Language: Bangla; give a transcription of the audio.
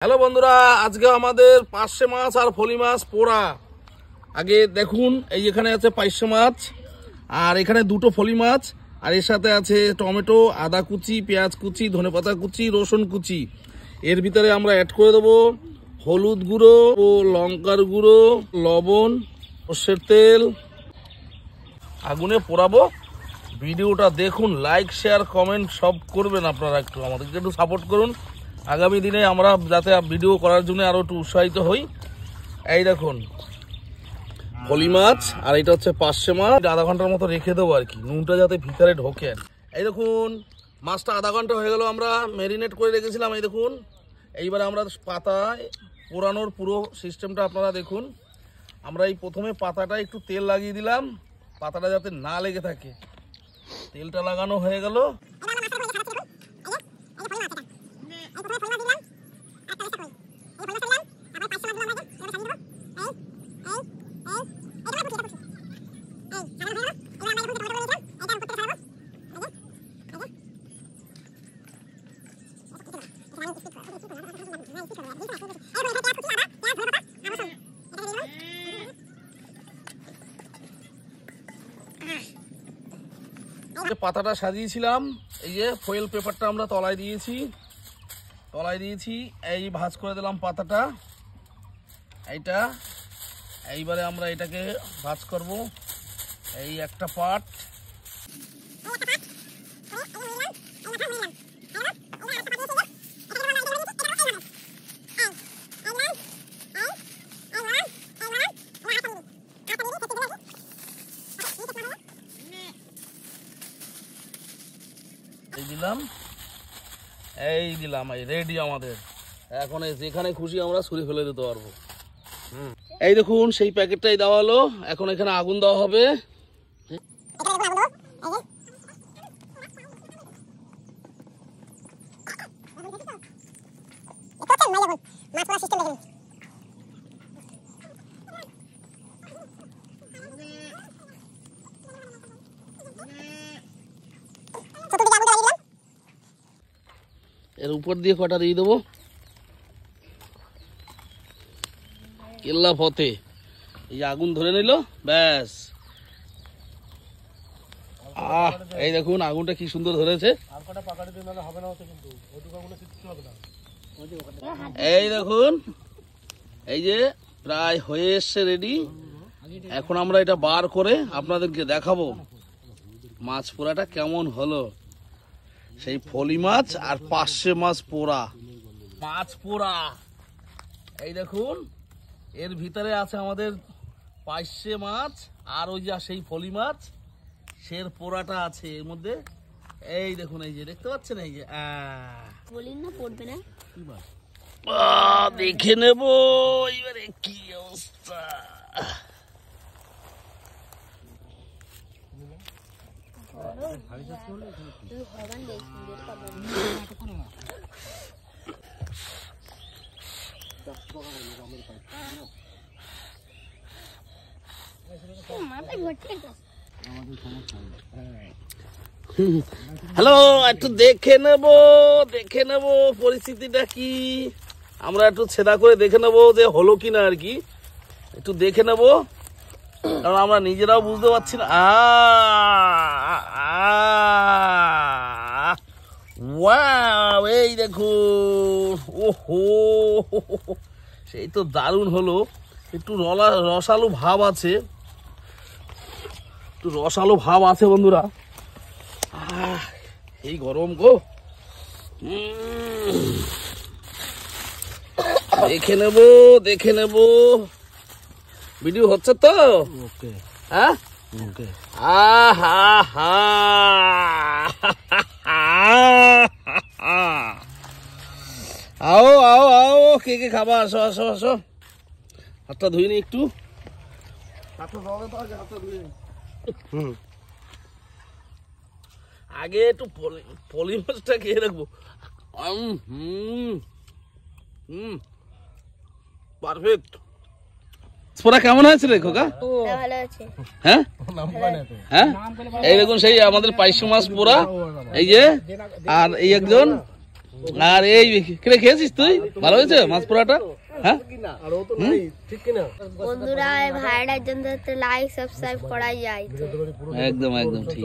হ্যালো বন্ধুরা, আজকে আমাদের পার্শে মাছ আর ফলি মাছ পোড়া। আগে দেখুন, এই এখানে আছে পার্শে মাছ আর এখানে দুটো ফলি মাছ, আর এর সাথে আছে টমেটো, আদা কুচি, পেঁয়াজ কুচি, ধনেপাতা কুচি, রসুন কুচি। এর ভিতরে আমরা অ্যাড করে দেবো হলুদ গুঁড়ো, লঙ্কার গুঁড়ো, লবণ, সর্ষের তেল। আগুনে পোড়াবো। ভিডিওটা দেখুন, লাইক শেয়ার কমেন্ট সব করবেন আপনারা। একটু আমাদেরকে একটু সাপোর্ট করুন, আগামী দিনে আমরা যাতে ভিডিও করার জন্য আরো একটু উৎসাহিত হই। এই দেখুন ফলি মাছ, আর এটা হচ্ছে পার্শে মাছ। আধা ঘন্টার মতো রেখে দেবো আর কি, নুনটা যাতে ভিতরে ঢোকে। এই দেখুন মাছটা আধা ঘন্টা হয়ে গেল, আমরা ম্যারিনেট করে রেখেছিলাম। এই দেখুন, এইবারে আমরা পাতায় পোড়ানোর পুরো সিস্টেমটা আপনারা দেখুন। আমরা এই প্রথমে পাতাটা একটু তেল লাগিয়ে দিলাম, পাতাটা যাতে না লেগে থাকে। তেলটা লাগানো হয়ে গেল। পাতাটা সাজিয়েছিলাম, এই যে ফয়েল পেপারটা আমরা তলায় দিয়েছি। এই ভাঁজ করে দিলাম পাতাটা, এইটা। এইবারে আমরা এটাকে ভাঁজ করব। এই একটা পার্ট, দিলাম এই রেডি আমাদের। এখন যেখানে খুশি আমরা ছুরি ফেলে দিতে পারবো। এই দেখুন সেই প্যাকেটটাই দেওয়া হলো। এখন এখানে আগুন দেওয়া হবে। এর উপর দিয়ে কটা দিয়ে দেবো। কেল্লা ফতে এই আগুন ধরে নিল, ব্যাস। এই দেখুন আগুনটা কি সুন্দর ধরেছে। এই দেখুন, এই যে প্রায় হয়ে এসছে রেডি। এখন আমরা এটা বার করে আপনাদেরকে দেখাবো মাছ পোড়াটা কেমন হলো। সেই ফলি মাছ আর পার্শে মাছ পোড়া, মাছ পোড়া। এই দেখুন এর ভিতরে আছে আমাদের পার্শে মাছ, আর ওই যে সেই ফলি মাছ, সের পোড়াটা আছে এর মধ্যে। এই দেখুন, এই যে দেখতে পাচ্ছেন, এই যে দেখে নেব এবারে কি অবস্থা। হ্যালো, একটু দেখে নেব পরিস্থিতিটা কি। আমরা একটু ছেদা করে দেখে নেব যে হলো কিনা আর কি। একটু দেখে নেব, কারণ আমরা নিজেরাও বুঝতে পারছি না। এই দেখুন, ওহো, সেই তো দারুণ হলো। একটু রসালো ভাব আছে, বন্ধুরা। এই গরম গো। দেখে নেব ভিডিও হচ্ছে তো। হ্যাঁ, আও কে কে খাবা, আসো। হাতটা ধুয়ে নি একটু। আগে একটু পলি মাছটা খেয়ে রাখবো। পারফেক্ট। পোড়া কেমন হয়েছে রে খোকা? হ্যাঁ, এই দেখুন সেই আমাদের পার্শে মাছ পোড়া, এই যে। আর এই একজন আর এই কিরে খেয়েছিস তুই? ভালো হয়েছে মাছ পোড়াটা? হ্যাঁ বন্ধুরা ভাইরার জন্য লাইক সাবস্ক্রাইব করা যায়। একদম একদম ঠিক।